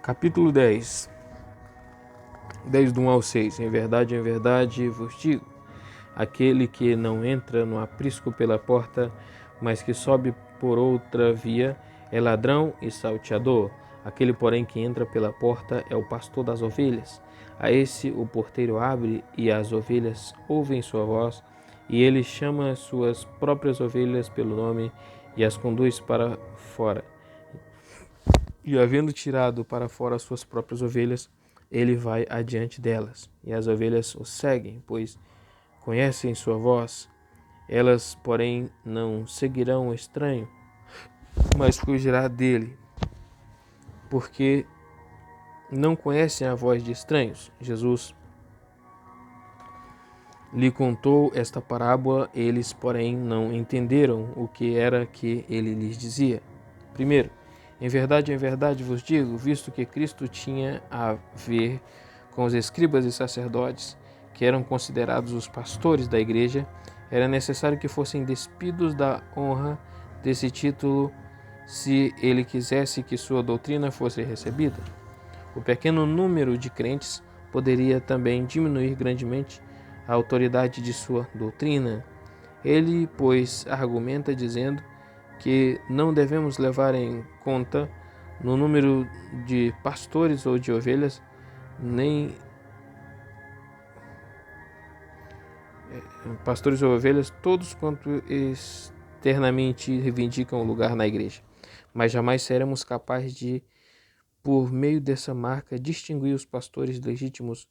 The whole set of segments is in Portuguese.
Capítulo 10, do 1 ao 6. Em verdade vos digo, aquele que não entra no aprisco pela porta, mas que sobe por outra via, é ladrão e salteador. Aquele, porém, que entra pela porta é o pastor das ovelhas. A esse o porteiro abre, e as ovelhas ouvem sua voz, e ele chama as suas próprias ovelhas pelo nome e as conduz para fora. E havendo tirado para fora as suas próprias ovelhas, ele vai adiante delas, e as ovelhas o seguem, pois conhecem sua voz. Elas, porém, não seguirão o estranho, mas fugirá dele, porque não conhecem a voz de estranhos. Jesus lhe contou esta parábola, eles, porém, não entenderam o que era que ele lhes dizia. Primeiro, em verdade vos digo, visto que Cristo tinha a ver com os escribas e sacerdotes, que eram considerados os pastores da igreja, era necessário que fossem despidos da honra desse título, se ele quisesse que sua doutrina fosse recebida. O pequeno número de crentes poderia também diminuir grandemente a autoridade de sua doutrina. Ele, pois, argumenta dizendo que não devemos levar em conta no número de pastores ou de ovelhas, nem pastores ou ovelhas, todos quanto externamente reivindicam o lugar na igreja. Mas jamais seremos capazes de, por meio dessa marca, distinguir os pastores legítimos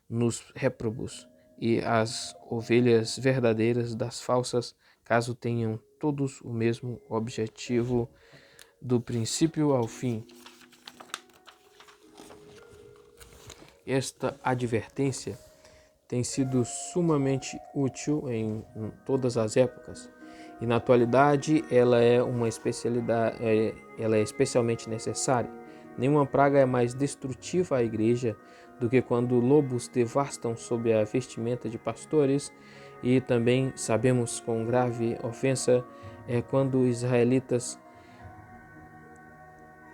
nos réprobos e as ovelhas verdadeiras das falsas, caso tenham todos o mesmo objetivo do princípio ao fim. Esta advertência tem sido sumamente útil em todas as épocas, e na atualidade ela é especialmente necessária. Nenhuma praga é mais destrutiva à igreja do que quando lobos devastam sob a vestimenta de pastores, e também sabemos quão grave ofensa é quando israelitas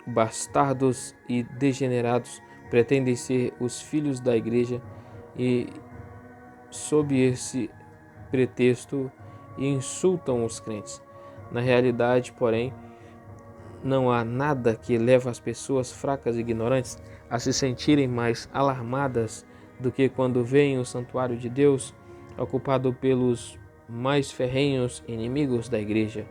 bastardos e degenerados pretendem ser os filhos da igreja e, sob esse pretexto, insultam os crentes. Na realidade, porém, não há nada que leve as pessoas fracas e ignorantes a se sentirem mais alarmadas do que quando veem o santuário de Deus ocupado pelos mais ferrenhos inimigos da igreja,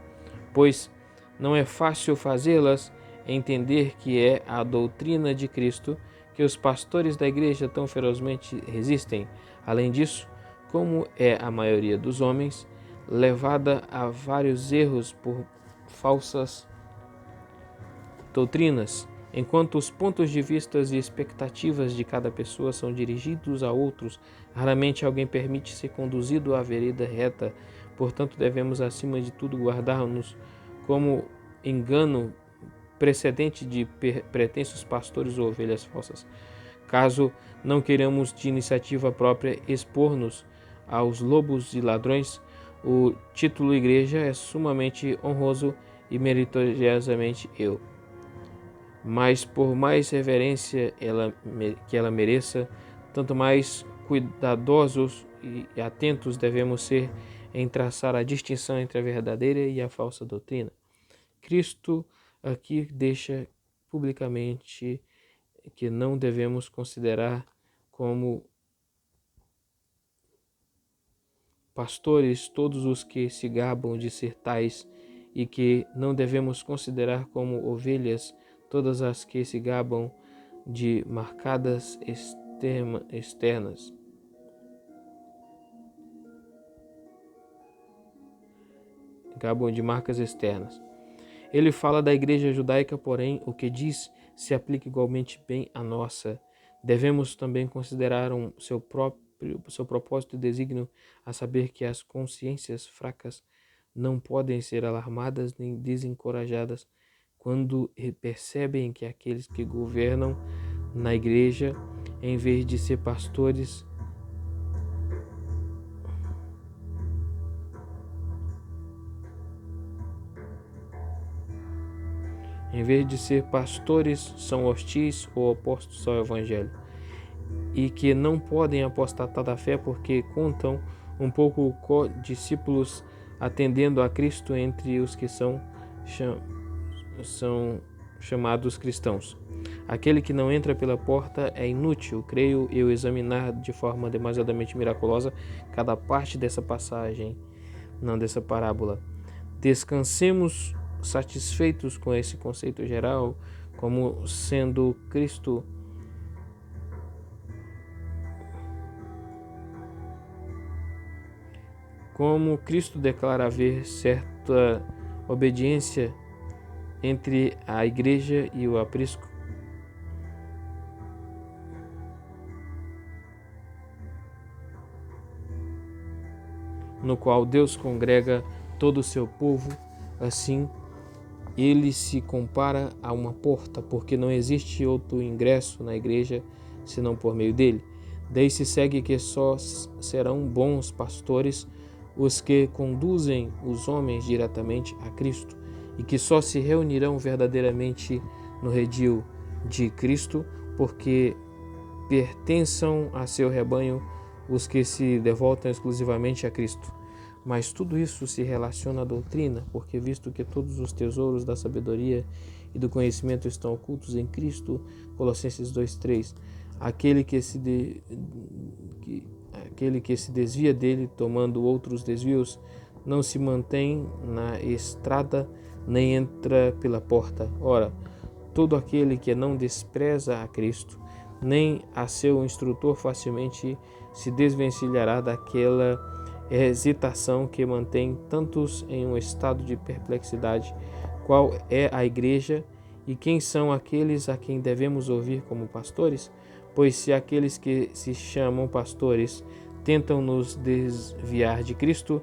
pois não é fácil fazê-las entender que é a doutrina de Cristo que os pastores da igreja tão ferozmente resistem. Além disso, como é a maioria dos homens, levada a vários erros por falsas doutrinas, enquanto os pontos de vista e expectativas de cada pessoa são dirigidos a outros, raramente alguém permite ser conduzido à vereda reta. Portanto, devemos, acima de tudo, guardar-nos como engano precedente de pretensos pastores ou ovelhas falsas. Caso não queiramos de iniciativa própria expor-nos aos lobos e ladrões, o título igreja é sumamente honroso e meritoriosamente eu. Mas por mais reverência que ela mereça, tanto mais cuidadosos e atentos devemos ser em traçar a distinção entre a verdadeira e a falsa doutrina. Cristo aqui deixa publicamente que não devemos considerar como pastores todos os que se gabam de ser tais, e que não devemos considerar como ovelhas todas as que se gabam de marcadas externas. Gabam de marcas externas. Ele fala da igreja judaica, porém, o que diz se aplica igualmente bem à nossa. Devemos também considerar seu propósito e desígnio, a saber que as consciências fracas não podem ser alarmadas nem desencorajadas quando percebem que aqueles que governam na igreja, em vez de ser pastores, em vez de ser pastores, são hostis ou opostos ao Evangelho, e que não podem apostatar da fé porque contam um pouco com discípulos atendendo a Cristo entre os que são chamados cristãos. Aquele que não entra pela porta é inútil, creio eu, examinar de forma demasiadamente miraculosa cada parte dessa passagem, não dessa parábola. Descansemos satisfeitos com esse conceito geral, como sendo Cristo declara haver certa obediência entre a igreja e o aprisco, no qual Deus congrega todo o seu povo. Assim, ele se compara a uma porta, porque não existe outro ingresso na igreja senão por meio dele. Daí se segue que só serão bons pastores os que conduzem os homens diretamente a Cristo, e que só se reunirão verdadeiramente no redil de Cristo, porque pertençam a seu rebanho os que se devotam exclusivamente a Cristo. Mas tudo isso se relaciona à doutrina, porque visto que todos os tesouros da sabedoria e do conhecimento estão ocultos em Cristo, Colossenses 2:3, aquele que se desvia dele, tomando outros desvios, não se mantém na estrada, nem entra pela porta. Ora, todo aquele que não despreza a Cristo, nem a seu instrutor, facilmente se desvencilhará daquela hesitação que mantém tantos em um estado de perplexidade. Qual é a igreja e quem são aqueles a quem devemos ouvir como pastores? Pois se aqueles que se chamam pastores tentam nos desviar de Cristo,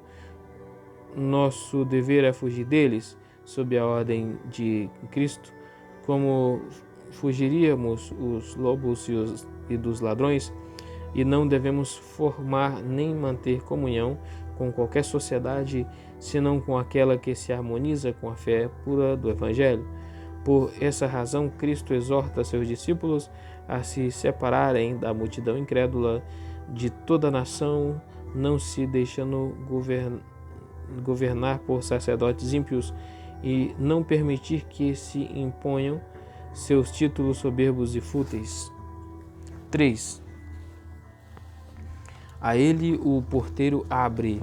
nosso dever é fugir deles, sob a ordem de Cristo, como fugiríamos os lobos e dos ladrões. E não devemos formar nem manter comunhão com qualquer sociedade, senão com aquela que se harmoniza com a fé pura do Evangelho. Por essa razão, Cristo exorta seus discípulos a se separarem da multidão incrédula de toda a nação, não se deixando governar por sacerdotes ímpios, e não permitir que se imponham seus títulos soberbos e fúteis. 3. A ele o porteiro abre.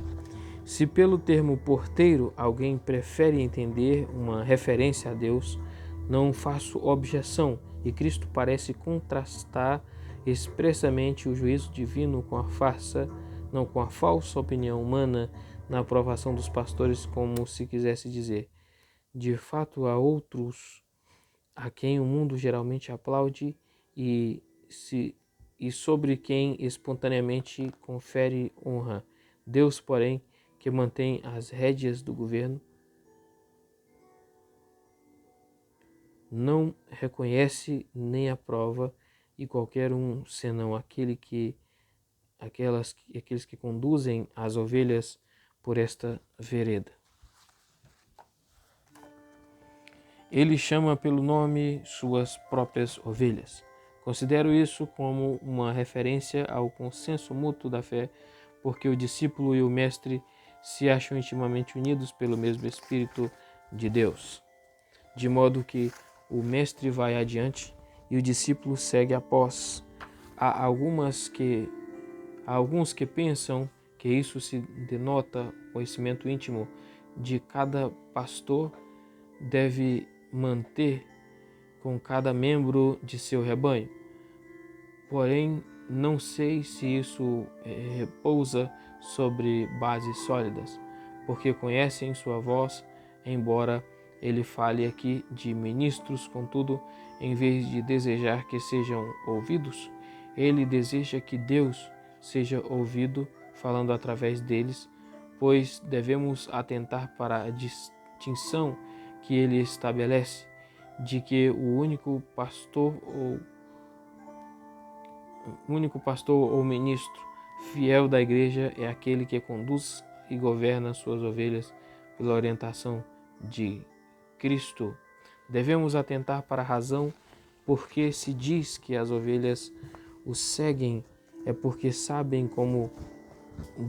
Se pelo termo porteiro alguém prefere entender uma referência a Deus, não faço objeção, e Cristo parece contrastar expressamente o juízo divino com a falsa opinião humana na aprovação dos pastores, como se quisesse dizer: de fato há outros a quem o mundo geralmente aplaude e sobre quem espontaneamente confere honra. Deus, porém, que mantém as rédeas do governo, não reconhece nem aprova e qualquer um, senão aqueles que conduzem as ovelhas por esta vereda. Ele chama pelo nome suas próprias ovelhas. Considero isso como uma referência ao consenso mútuo da fé, porque o discípulo e o mestre se acham intimamente unidos pelo mesmo Espírito de Deus, de modo que o mestre vai adiante e o discípulo segue após. Há alguns que pensam que isso se denota conhecimento íntimo de cada pastor deve manter com cada membro de seu rebanho. Porém, não sei se isso repousa sobre bases sólidas, porque conhecem sua voz, embora ele fale aqui de ministros. Contudo, em vez de desejar que sejam ouvidos, ele deseja que Deus seja ouvido falando através deles, pois devemos atentar para a distinção que ele estabelece de que o único pastor ou ministro fiel da igreja é aquele que conduz e governa suas ovelhas pela orientação de Cristo. Devemos atentar para a razão porque se diz que as ovelhas o seguem, é porque sabem como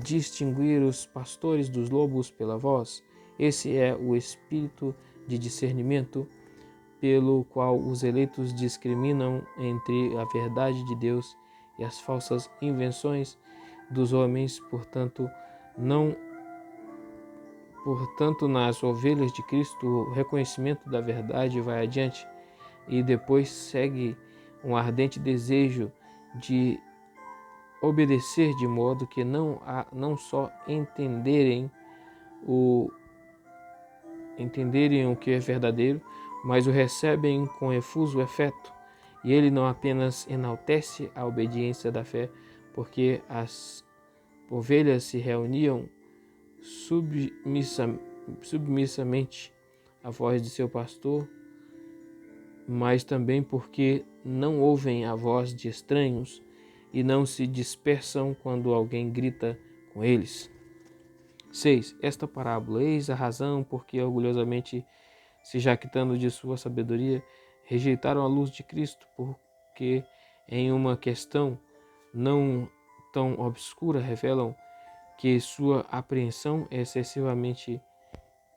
distinguir os pastores dos lobos pela voz. Esse é o espírito de discernimento pelo qual os eleitos discriminam entre a verdade de Deus e as falsas invenções dos homens. Portanto, nas ovelhas de Cristo, o reconhecimento da verdade vai adiante e depois segue um ardente desejo de obedecer, de modo que não só entenderem o que é verdadeiro, mas o recebem com efuso efeto. E ele não apenas enaltece a obediência da fé, porque as ovelhas se reuniam submissamente à voz de seu pastor, mas também porque não ouvem a voz de estranhos e não se dispersam quando alguém grita com eles. 6. Esta parábola, eis a razão porque orgulhosamente se jactando de sua sabedoria, rejeitaram a luz de Cristo, porque em uma questão não tão obscura revelam que sua apreensão é excessivamente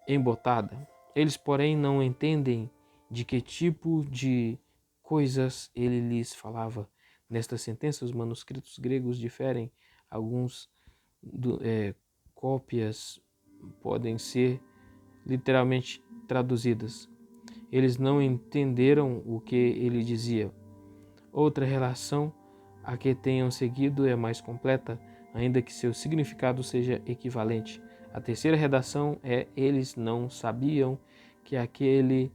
embotada. Eles, porém, não entendem de que tipo de coisas ele lhes falava. Nesta sentença, os manuscritos gregos diferem. Alguns cópias podem ser literalmente traduzidas. Eles não entenderam o que ele dizia. Outra relação, a que tenham seguido, é mais completa, ainda que seu significado seja equivalente. A terceira redação é: eles não sabiam que aquele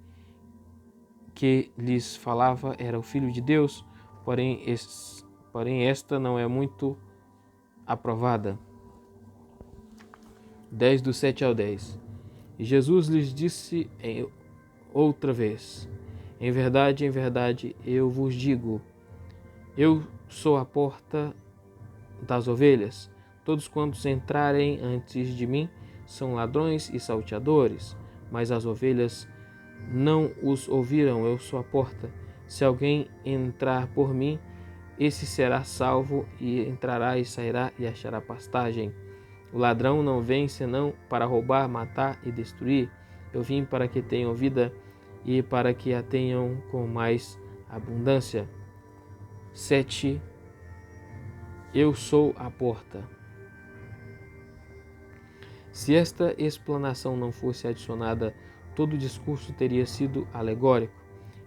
que lhes falava era o Filho de Deus, porém esta não é muito aprovada. 10 do 7 ao 10. E Jesus lhes disse outra vez: em verdade, eu vos digo, eu sou a porta das ovelhas. Todos quantos entrarem antes de mim são ladrões e salteadores, mas as ovelhas não os ouviram. Eu sou a porta. Se alguém entrar por mim, esse será salvo, e entrará e sairá e achará pastagem. O ladrão não vem senão para roubar, matar e destruir. Eu vim para que tenham vida e para que a tenham com mais abundância. 7. Eu sou a porta. Se esta explanação não fosse adicionada, todo o discurso teria sido alegórico.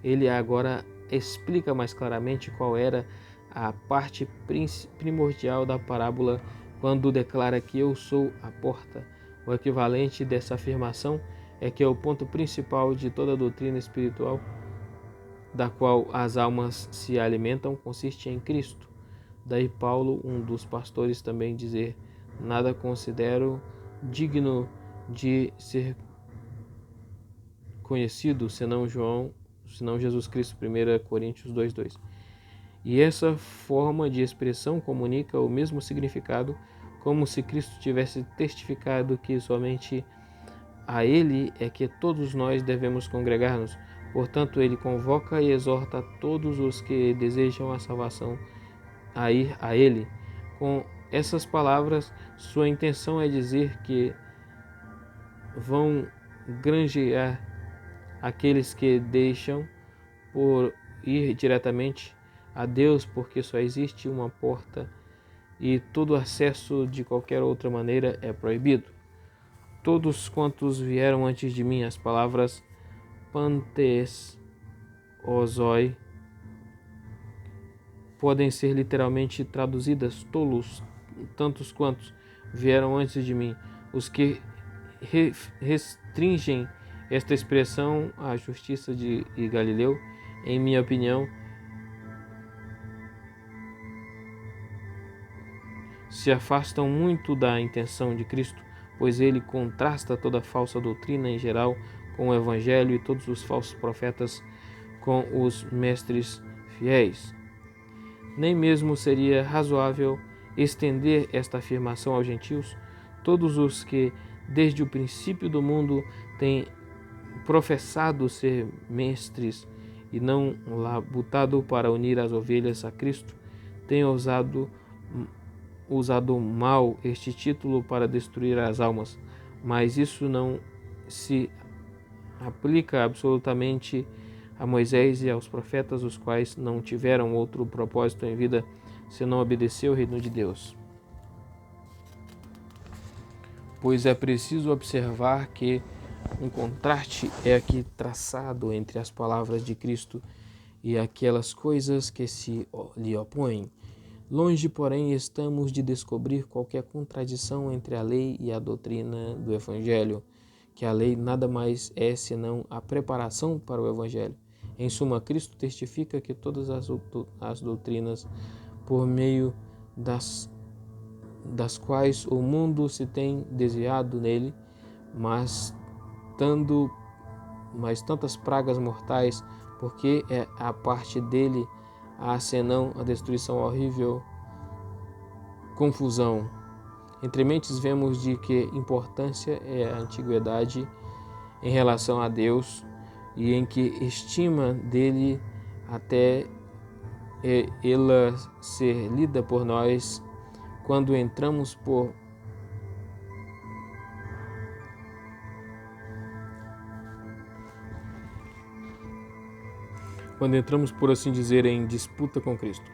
Ele agora explica mais claramente qual era a parte primordial da parábola quando declara que eu sou a porta. O equivalente dessa afirmação é que é o ponto principal de toda a doutrina espiritual da qual as almas se alimentam consiste em Cristo. Daí Paulo, um dos pastores, também dizer: nada considero digno de ser conhecido senão Jesus Cristo. 1 Coríntios 2:2. E essa forma de expressão comunica o mesmo significado, como se Cristo tivesse testificado que somente a Ele é que todos nós devemos congregar-nos. Portanto, ele convoca e exorta todos os que desejam a salvação a ir a Ele. Com essas palavras, sua intenção é dizer que vão granjear aqueles que deixam por ir diretamente a Deus, porque só existe uma porta e todo acesso de qualquer outra maneira é proibido. Todos quantos vieram antes de mim, as palavras pantes ozoi podem ser literalmente traduzidas tolos, tantos quantos vieram antes de mim. Os que restringem esta expressão à justiça de Galileu, em minha opinião, se afastam muito da intenção de Cristo, pois ele contrasta toda falsa doutrina em geral com o Evangelho e todos os falsos profetas com os mestres fiéis. Nem mesmo seria razoável estender esta afirmação aos gentios, todos os que desde o princípio do mundo têm professado ser mestres e não labutado para unir as ovelhas a Cristo, têm usado mal este título para destruir as almas, mas isso não se aplica absolutamente a Moisés e aos profetas, os quais não tiveram outro propósito em vida senão obedecer ao reino de Deus. Pois é preciso observar que um contraste é aqui traçado entre as palavras de Cristo e aquelas coisas que se lhe opõem. Longe, porém, estamos de descobrir qualquer contradição entre a lei e a doutrina do Evangelho, que a lei nada mais é senão a preparação para o Evangelho. Em suma, Cristo testifica que todas as doutrinas, por meio das quais o mundo se tem desviado nele, mas tantas pragas mortais, porque é a parte dele há senão a destruição horrível, confusão. Entre mentes vemos de que importância é a antiguidade em relação a Deus e em que estima dele até ela ser lida por nós quando entramos por assim dizer, em disputa com Cristo.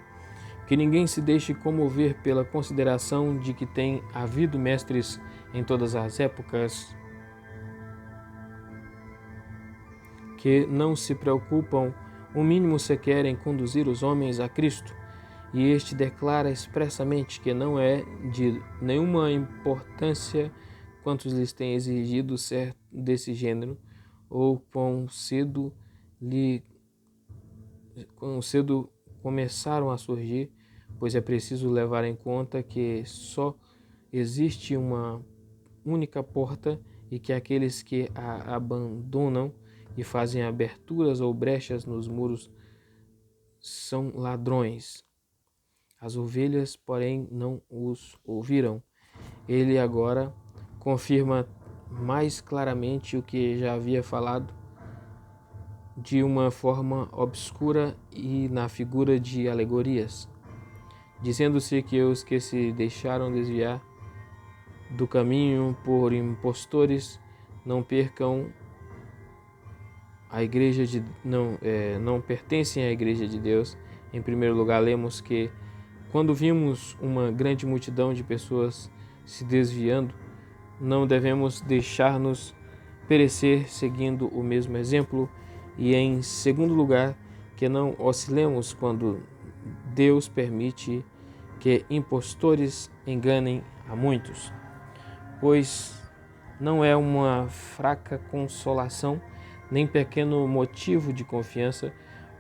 Que ninguém se deixe comover pela consideração de que tem havido mestres em todas as épocas que não se preocupam o mínimo sequer em conduzir os homens a Cristo, e este declara expressamente que não é de nenhuma importância quantos lhes têm exigido ser desse gênero, ou quão cedo começaram a surgir, pois é preciso levar em conta que só existe uma única porta e que aqueles que a abandonam e fazem aberturas ou brechas nos muros são ladrões. As ovelhas, porém, não os ouviram. Ele agora confirma mais claramente o que já havia falado, de uma forma obscura e na figura de alegorias, dizendo-se que os que se deixaram desviar do caminho por impostores não pertencem à Igreja de Deus. Em primeiro lugar, lemos que quando vimos uma grande multidão de pessoas se desviando, não devemos deixar-nos perecer seguindo o mesmo exemplo. E em segundo lugar, que não oscilemos quando Deus permite que impostores enganem a muitos, pois não é uma fraca consolação, nem pequeno motivo de confiança,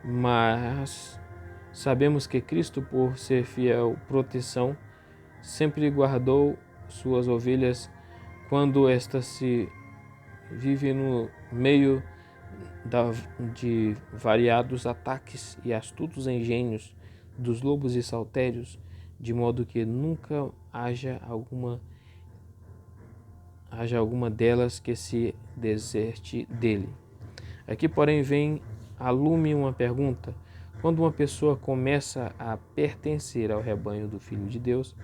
mas sabemos que Cristo, por ser fiel proteção, sempre guardou suas ovelhas quando estas se vivem no meio de variados ataques e astutos engenhos dos lobos e saltérios, de modo que nunca haja alguma delas que se deserte dele. Aqui, porém, vem a lume uma pergunta. Quando uma pessoa começa a pertencer ao rebanho do Filho de Deus,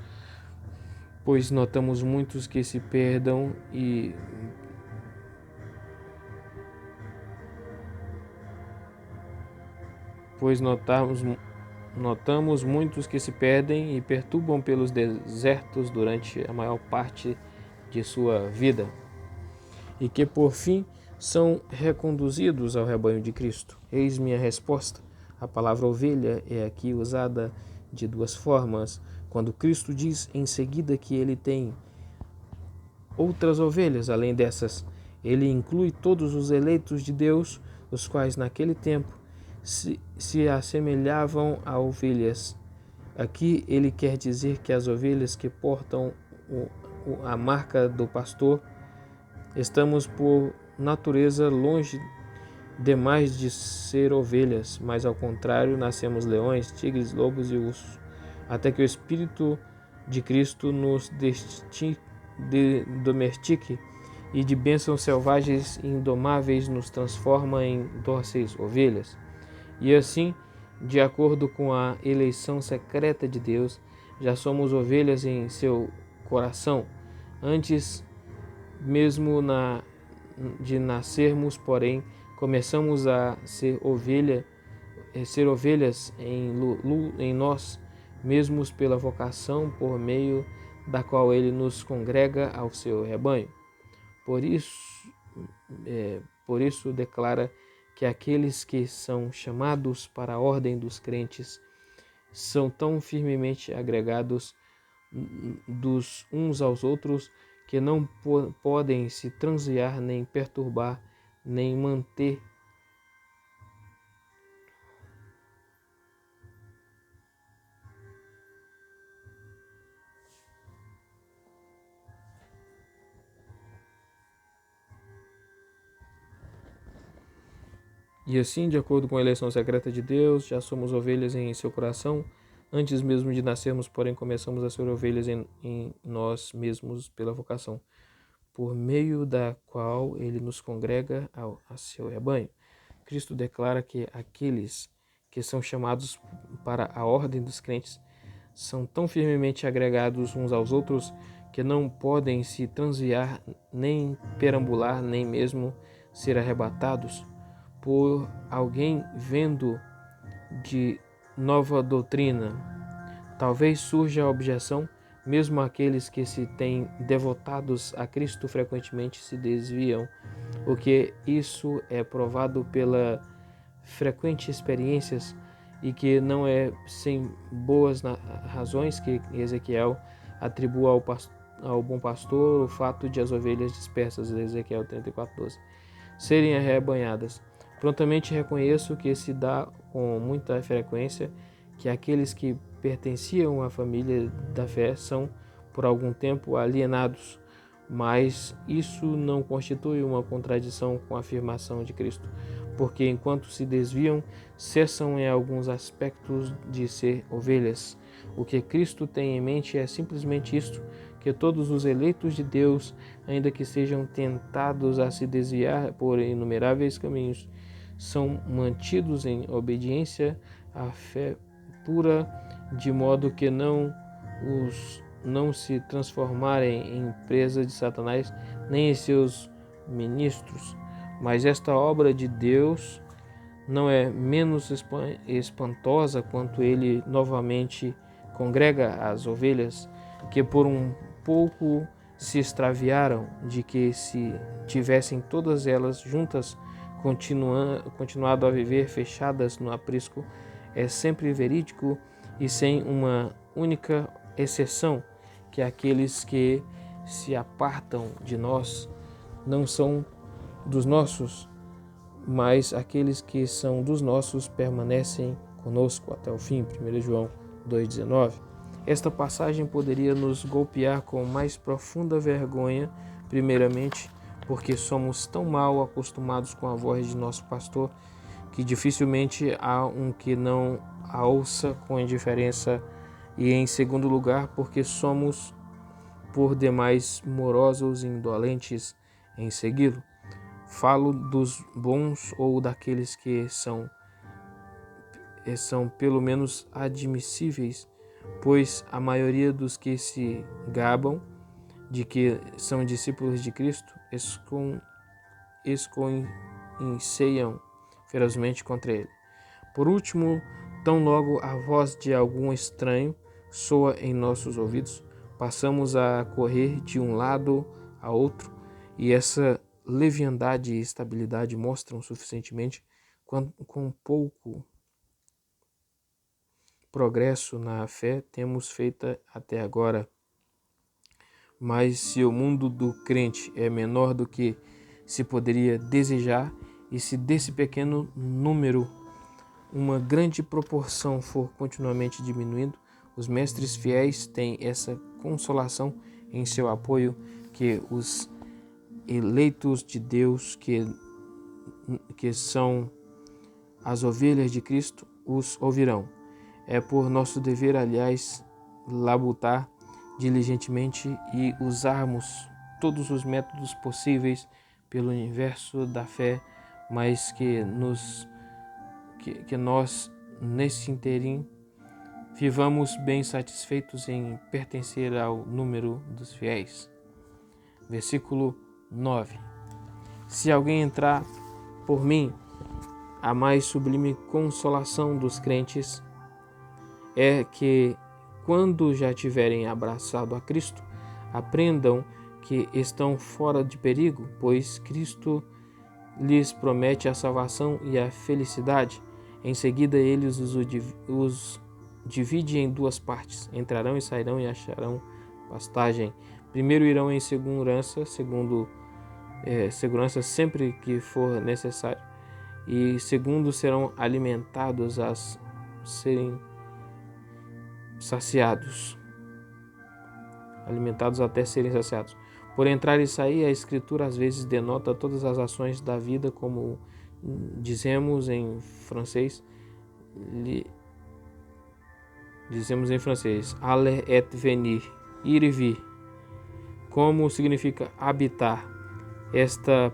pois notamos muitos que se perdam e notamos muitos que se perdem e perturbam pelos desertos durante a maior parte de sua vida, e que por fim são reconduzidos ao rebanho de Cristo. Eis minha resposta. A palavra ovelha é aqui usada de duas formas. Quando Cristo diz em seguida que ele tem outras ovelhas além dessas, ele inclui todos os eleitos de Deus, os quais naquele tempo se assemelhavam a ovelhas. Aqui ele quer dizer que as ovelhas que portam a marca do pastor estamos por natureza longe demais de ser ovelhas, mas ao contrário nascemos leões, tigres, lobos e ursos, até que o Espírito de Cristo nos domestique e de bênçãos selvagens e indomáveis nos transforma em dóceis ovelhas. E assim, de acordo com a eleição secreta de Deus, já somos ovelhas em seu coração. Antes mesmo de nascermos, porém, começamos a ser ovelhas em nós mesmos pela vocação por meio da qual ele nos congrega ao seu rebanho. Por isso declara que aqueles que são chamados para a ordem dos crentes são tão firmemente agregados dos uns aos outros que não podem se transviar, nem perturbar, nem manter E assim, de acordo com a eleição secreta de Deus, já somos ovelhas em seu coração. Antes mesmo de nascermos, porém, começamos a ser ovelhas em nós mesmos pela vocação, por meio da qual ele nos congrega a seu rebanho. Cristo declara que aqueles que são chamados para a ordem dos crentes são tão firmemente agregados uns aos outros que não podem se transviar, nem perambular, nem mesmo ser arrebatados por alguém vendo de nova doutrina. Talvez surja a objeção, mesmo aqueles que se têm devotados a Cristo frequentemente se desviam, o que isso é provado pela frequentes experiências e que não é sem boas razões que Ezequiel atribua ao bom pastor o fato de as ovelhas dispersas, Ezequiel 34:12, serem arrebanhadas. Prontamente reconheço que se dá com muita frequência que aqueles que pertenciam à família da fé são, por algum tempo, alienados, mas isso não constitui uma contradição com a afirmação de Cristo, porque enquanto se desviam, cessam em alguns aspectos de ser ovelhas. O que Cristo tem em mente é simplesmente isto, que todos os eleitos de Deus, ainda que sejam tentados a se desviar por inumeráveis caminhos, são mantidos em obediência à fé pura, de modo que não se transformarem em presa de Satanás, nem em seus ministros. Mas esta obra de Deus não é menos espantosa quanto ele novamente congrega as ovelhas, que por um pouco se extraviaram, de que se tivessem todas elas juntas continuado a viver fechadas no aprisco, é sempre verídico e sem uma única exceção, que aqueles que se apartam de nós não são dos nossos, mas aqueles que são dos nossos permanecem conosco até o fim. 1 João 2,19. Esta passagem poderia nos golpear com mais profunda vergonha, primeiramente, porque somos tão mal acostumados com a voz de nosso pastor que dificilmente há um que não a ouça com indiferença, e em segundo lugar, porque somos por demais morosos e indolentes em segui-lo. Falo dos bons ou daqueles que são pelo menos admissíveis, pois a maioria dos que se gabam de que são discípulos de Cristo esconceiam ferozmente contra ele. Por último, tão logo a voz de algum estranho soa em nossos ouvidos, passamos a correr de um lado a outro, e essa leviandade e estabilidade mostram suficientemente quão pouco progresso na fé temos feito até agora. Mas se o mundo do crente é menor do que se poderia desejar, e se desse pequeno número uma grande proporção for continuamente diminuindo, os mestres fiéis têm essa consolação em seu apoio, que os eleitos de Deus, que são as ovelhas de Cristo, os ouvirão. É por nosso dever, aliás, labutar diligentemente e usarmos todos os métodos possíveis pelo universo da fé, mas que nós, nesse interim, vivamos bem satisfeitos em pertencer ao número dos fiéis. Versículo 9. Se alguém entrar por mim, a mais sublime consolação dos crentes é que, quando já tiverem abraçado a Cristo, aprendam que estão fora de perigo, pois Cristo lhes promete a salvação e a felicidade. Em seguida, eles os divide em duas partes. Entrarão e sairão e acharão pastagem. Primeiro irão em segurança sempre que for necessário. E segundo, serão alimentados a serem saciados. Alimentados até serem saciados. Por entrar e sair, a Escritura às vezes denota todas as ações da vida, como dizemos em francês, aller et venir, ir e vir, como significa habitar. Estas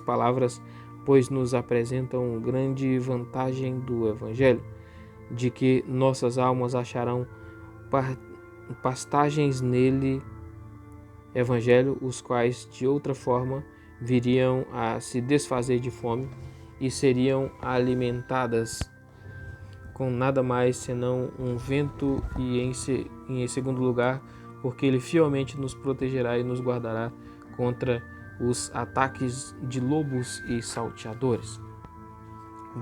palavras, pois, nos apresentam grande vantagem do Evangelho, de que nossas almas acharão pastagens nele, Evangelho, os quais de outra forma viriam a se desfazer de fome e seriam alimentadas com nada mais senão um vento, e em segundo lugar, porque ele fielmente nos protegerá e nos guardará contra os ataques de lobos e salteadores.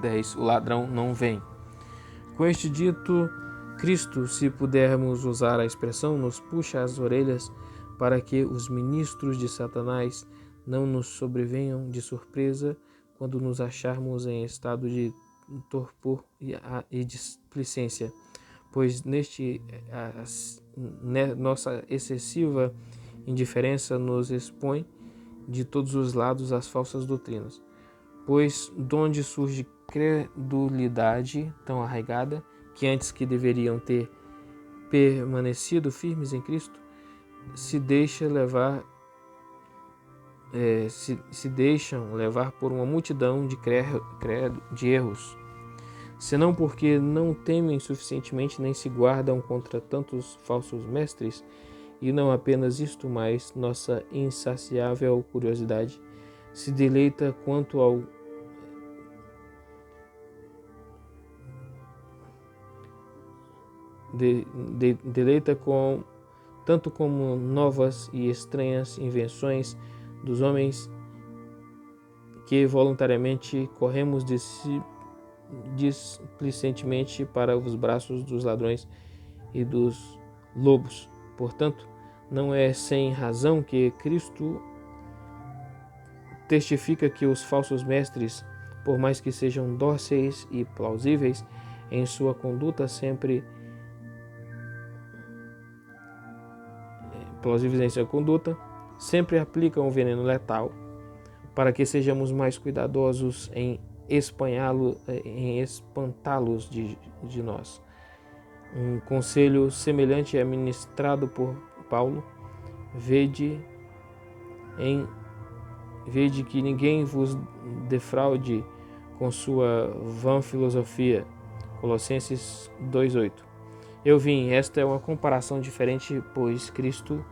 10. O ladrão não vem. Com este dito, Cristo, se pudermos usar a expressão, nos puxa as orelhas para que os ministros de Satanás não nos sobrevenham de surpresa quando nos acharmos em estado de torpor e displicência, pois nossa excessiva indiferença nos expõe de todos os lados às falsas doutrinas, pois donde surge credulidade tão arraigada que antes que deveriam ter permanecido firmes em Cristo, se deixam levar por uma multidão de erros, senão porque não temem suficientemente nem se guardam contra tantos falsos mestres. E não apenas isto, mas nossa insaciável curiosidade se deleita quanto ao tanto como novas e estranhas invenções dos homens, que voluntariamente corremos displicentemente para os braços dos ladrões e dos lobos. Portanto, não é sem razão que Cristo testifica que os falsos mestres, por mais que sejam dóceis e plausíveis em sua conduta, sempre aplicam o veneno letal, para que sejamos mais cuidadosos em espantá-los de nós. Um conselho semelhante é ministrado por Paulo: vede que ninguém vos defraude com sua vã filosofia. Colossenses 2:8. Esta é uma comparação diferente, pois Cristo,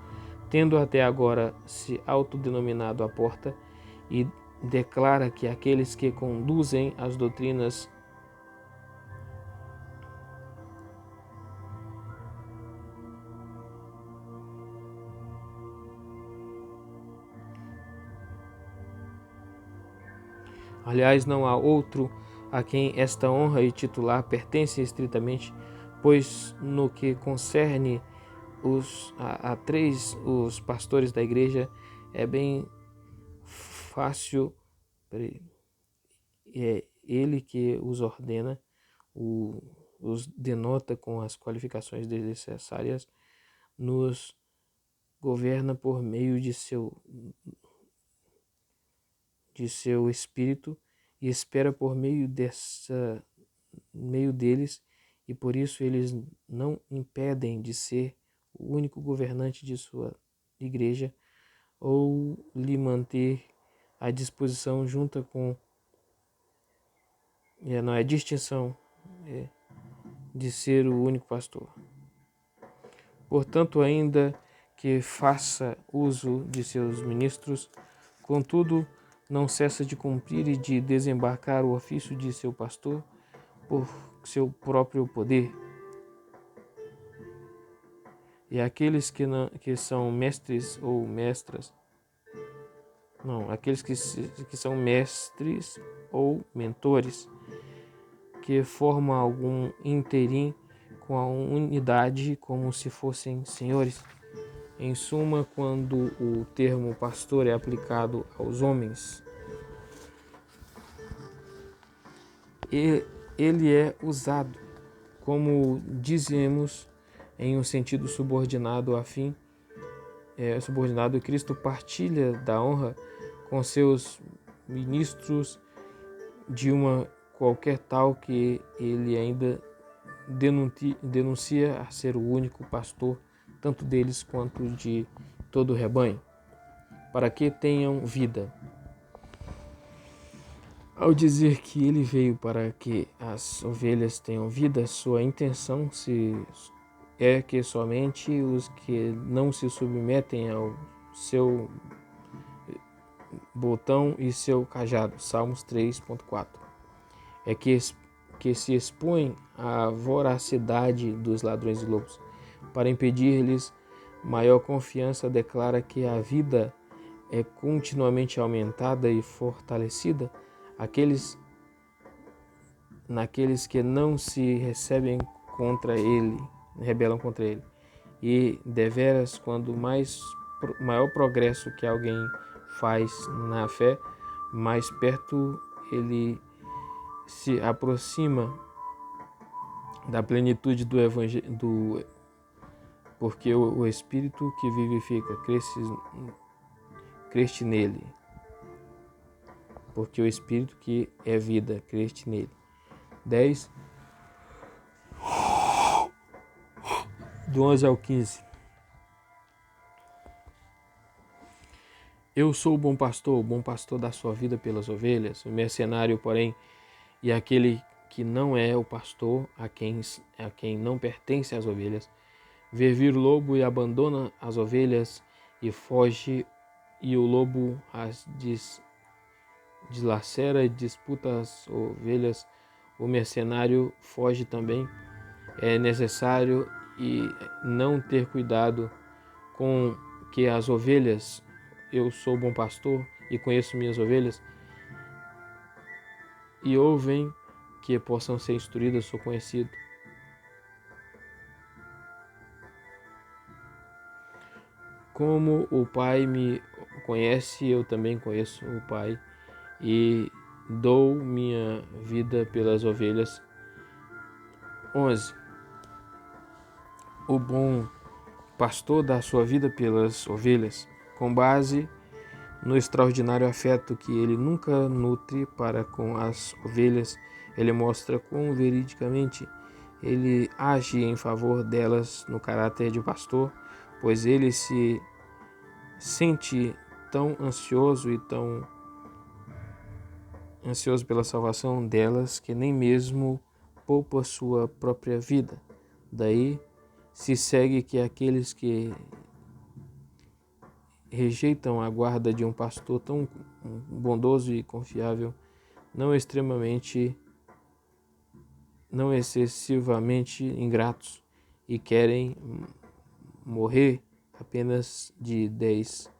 tendo até agora se autodenominado a porta, e declara que aqueles que conduzem as doutrinas Aliás, não há outro a quem esta honra e titular pertence estritamente, pois no que concerne a três os pastores da igreja, é bem fácil, é ele que os ordena, os denota com as qualificações necessárias, nos governa por meio de seu Espírito e espera por meio deles, e por isso eles não impedem de ser o único governante de sua igreja, ou lhe manter à disposição junta com não é distinção de ser o único pastor. Portanto, ainda que faça uso de seus ministros, contudo, não cessa de cumprir e de desembarcar o ofício de seu pastor por seu próprio poder. E aqueles que são mestres ou mestras, aqueles que são mestres ou mentores, que formam algum interim com a unidade como se fossem senhores. Em suma, quando o termo pastor é aplicado aos homens, ele é usado, como dizemos, em um sentido subordinado a fim, subordinado, e Cristo partilha da honra com seus ministros de uma qualquer tal que ele ainda denuncia a ser o único pastor, tanto deles quanto de todo o rebanho, para que tenham vida. Ao dizer que ele veio para que as ovelhas tenham vida, sua intenção é que somente os que não se submetem ao seu botão e seu cajado, Salmos 3.4, é que se expõem à voracidade dos ladrões e lobos. Para impedir-lhes maior confiança, declara que a vida é continuamente aumentada e fortalecida naqueles que não se rebelam contra ele. E deveras, quando maior progresso que alguém faz na fé, mais perto ele se aproxima da plenitude do evangelho, porque o Espírito que vivifica, creste nele. Porque o Espírito que é vida, creste nele. 10, do 11 ao 15. Eu sou o bom pastor da sua vida pelas ovelhas. O mercenário, porém, e aquele que não é o pastor, a quem não pertence às ovelhas, vê vir o lobo e abandona as ovelhas e foge, e o lobo as deslacera e disputa as ovelhas. O mercenário foge também. É necessário não ter cuidado com que as ovelhas. Eu sou o bom pastor e conheço minhas ovelhas, e ouvem que possam ser instruídas, sou conhecido. Como o Pai me conhece, eu também conheço o Pai, e dou minha vida pelas ovelhas. 11. O bom pastor dá sua vida pelas ovelhas, com base no extraordinário afeto que ele nunca nutre para com as ovelhas. Ele mostra quão veridicamente ele age em favor delas no caráter de pastor, pois ele se sente tão ansioso pela salvação delas que nem mesmo poupa sua própria vida. Daí se segue que aqueles que rejeitam a guarda de um pastor tão bondoso e confiável, não excessivamente ingratos, e querem morrer apenas de 10.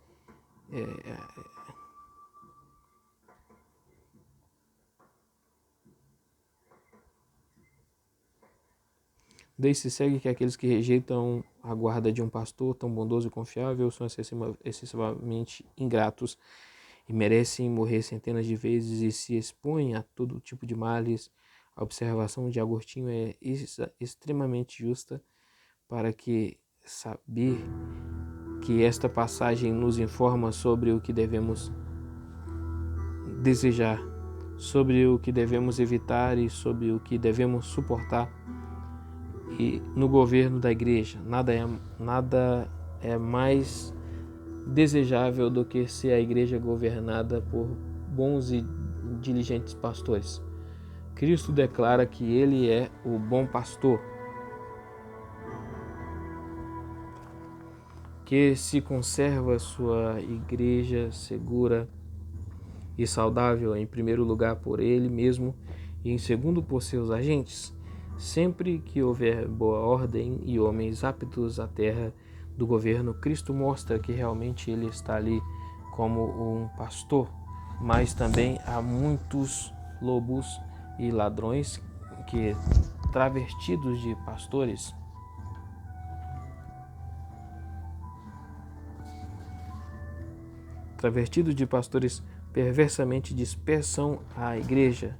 Daí se segue que aqueles que rejeitam a guarda de um pastor tão bondoso e confiável são excessivamente ingratos e merecem morrer centenas de vezes e se expõem a todo tipo de males. A observação de Agostinho é extremamente justa para que saber que esta passagem nos informa sobre o que devemos desejar, sobre o que devemos evitar e sobre o que devemos suportar. E no governo da igreja, nada é mais desejável do que ser a igreja governada por bons e diligentes pastores. Cristo declara que ele é o bom pastor, que se conserva sua igreja segura e saudável, em primeiro lugar por ele mesmo e em segundo por seus agentes. Sempre que houver boa ordem e homens aptos à terra do governo, Cristo mostra que realmente ele está ali como um pastor, mas também há muitos lobos e ladrões que, travestidos de pastores, perversamente dispersam a igreja.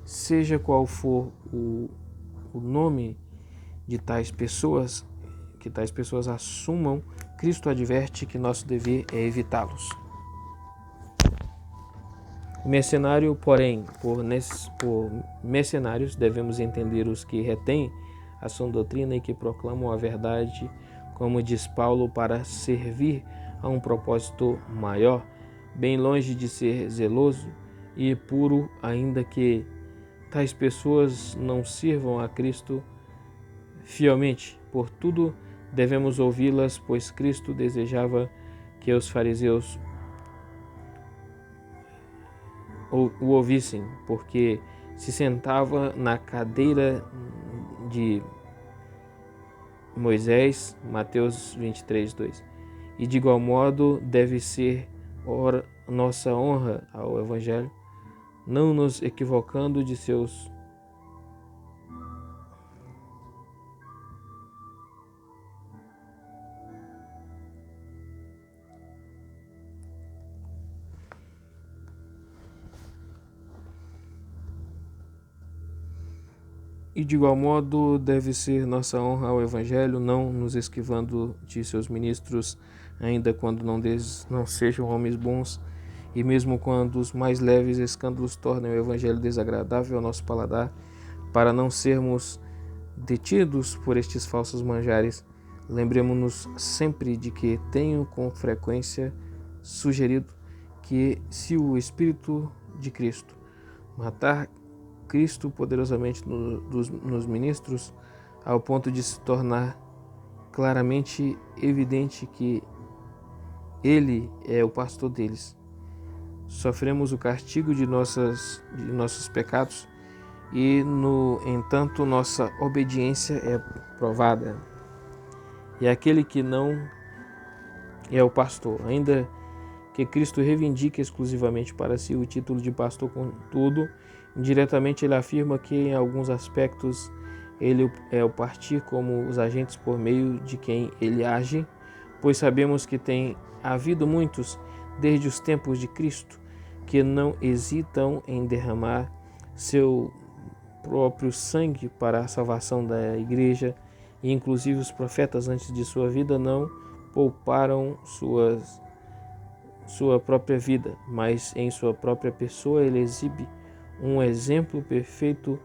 Seja qual for o nome de tais pessoas, que tais pessoas assumam, Cristo adverte que nosso dever é evitá-los. Mercenário, porém, por mercenários devemos entender os que retêm a sã doutrina e que proclamam a verdade, como diz Paulo, para servir a um propósito maior, bem longe de ser zeloso e puro, ainda que tais pessoas não sirvam a Cristo fielmente. Por tudo devemos ouvi-las, pois Cristo desejava que os fariseus o ouvissem, porque se sentava na cadeira de Moisés, Mateus 23:2. E de igual modo deve ser nossa honra ao Evangelho, não nos equivocando de seus E de igual modo deve ser nossa honra ao Evangelho, não nos esquivando de seus ministros, ainda quando não sejam homens bons, e mesmo quando os mais leves escândalos tornem o Evangelho desagradável ao nosso paladar, para não sermos detidos por estes falsos manjares. Lembremos-nos sempre de que tenho com frequência sugerido que, se o Espírito de Cristo matar Cristo poderosamente nos ministros, ao ponto de se tornar claramente evidente que Ele é o pastor deles, sofremos o castigo de nossos pecados e, no entanto, nossa obediência é provada. E aquele que não é o pastor, ainda que Cristo reivindique exclusivamente para si o título de pastor, contudo, indiretamente ele afirma que em alguns aspectos ele é o partir como os agentes por meio de quem ele age, pois sabemos que tem havido muitos, desde os tempos de Cristo, que não hesitam em derramar seu próprio sangue para a salvação da igreja, e inclusive os profetas antes de sua vida não pouparam sua própria vida, mas em sua própria pessoa ele exibe um exemplo perfeito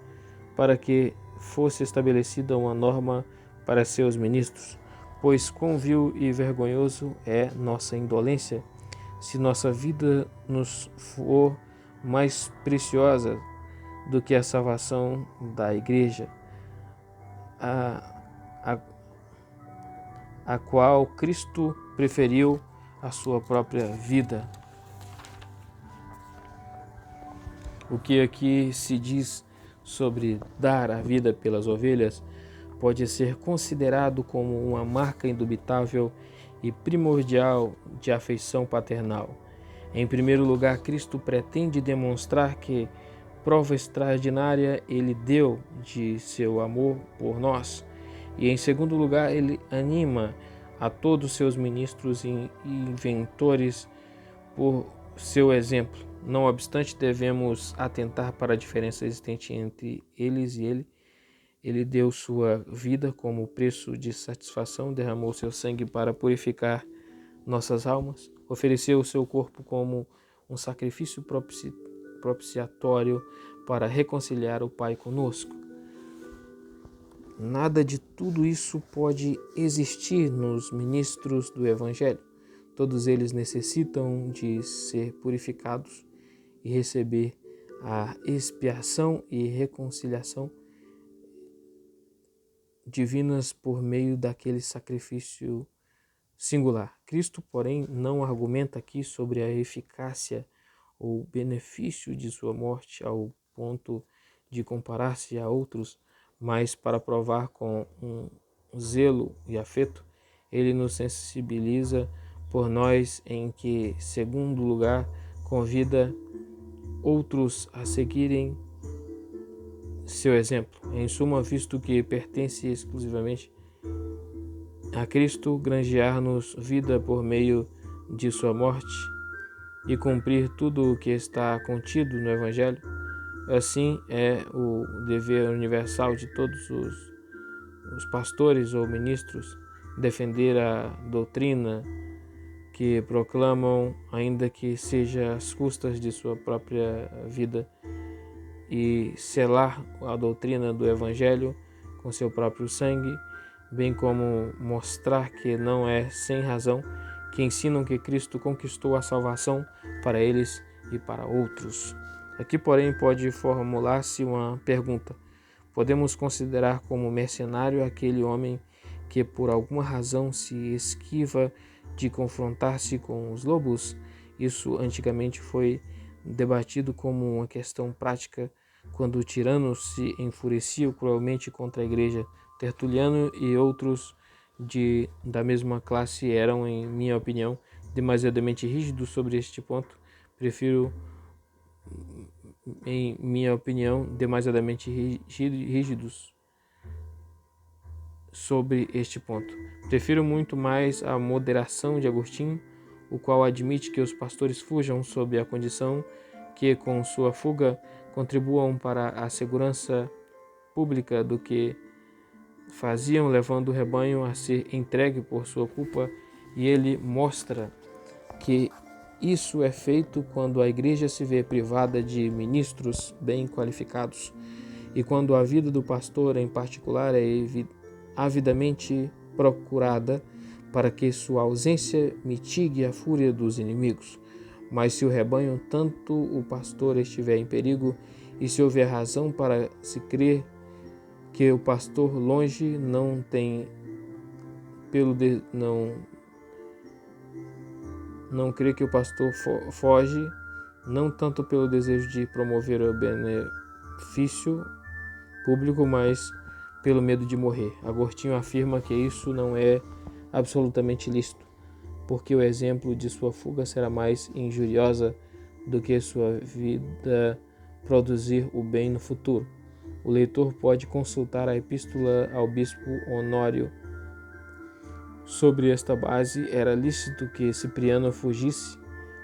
para que fosse estabelecida uma norma para seus ministros, pois quão vil e vergonhoso é nossa indolência, se nossa vida nos for mais preciosa do que a salvação da igreja, a qual Cristo preferiu a sua própria vida. O que aqui se diz sobre dar a vida pelas ovelhas pode ser considerado como uma marca indubitável e primordial de afeição paternal. Em primeiro lugar, Cristo pretende demonstrar que prova extraordinária ele deu de seu amor por nós. E em segundo lugar, ele anima a todos seus ministros e inventores por seu exemplo. Não obstante, devemos atentar para a diferença existente entre eles e ele. Ele deu sua vida como preço de satisfação, derramou seu sangue para purificar nossas almas, ofereceu o seu corpo como um sacrifício propiciatório para reconciliar o Pai conosco. Nada de tudo isso pode existir nos ministros do Evangelho. Todos eles necessitam de ser purificados e receber a expiação e reconciliação divinas por meio daquele sacrifício singular. Cristo, porém, não argumenta aqui sobre a eficácia ou benefício de sua morte ao ponto de comparar-se a outros, mas para provar com um zelo e afeto, ele nos sensibiliza por nós em que, segundo lugar, convida outros a seguirem seu exemplo. Em suma, visto que pertence exclusivamente a Cristo granjear-nos vida por meio de sua morte e cumprir tudo o que está contido no Evangelho, assim é o dever universal de todos os pastores ou ministros defender a doutrina que proclamam, ainda que seja às custas de sua própria vida, e selar a doutrina do Evangelho com seu próprio sangue, bem como mostrar que não é sem razão que ensinam que Cristo conquistou a salvação para eles e para outros. Aqui, porém, pode formular-se uma pergunta. Podemos considerar como mercenário aquele homem que por alguma razão se esquiva de confrontar-se com os lobos? Isso antigamente foi debatido como uma questão prática quando o tirano se enfurecia cruelmente contra a igreja. Tertuliano e outros da mesma classe eram, em minha opinião, demasiadamente rígidos sobre este ponto. Prefiro muito mais a moderação de Agostinho, o qual admite que os pastores fujam sob a condição que, com sua fuga, contribuam para a segurança pública do que faziam levando o rebanho a ser entregue por sua culpa, e ele mostra que isso é feito quando a igreja se vê privada de ministros bem qualificados e quando a vida do pastor em particular é avidamente procurada para que sua ausência mitigue a fúria dos inimigos. Mas se o rebanho, tanto o pastor, estiver em perigo, e se houver razão para se crer que o pastor longe não tem não crê que o pastor foge, não tanto pelo desejo de promover o benefício público, mas pelo medo de morrer. Agostinho afirma que isso não é absolutamente lícito, porque o exemplo de sua fuga será mais injuriosa do que sua vida produzir o bem no futuro. O leitor pode consultar a epístola ao bispo Honório. Sobre esta base, era lícito que Cipriano fugisse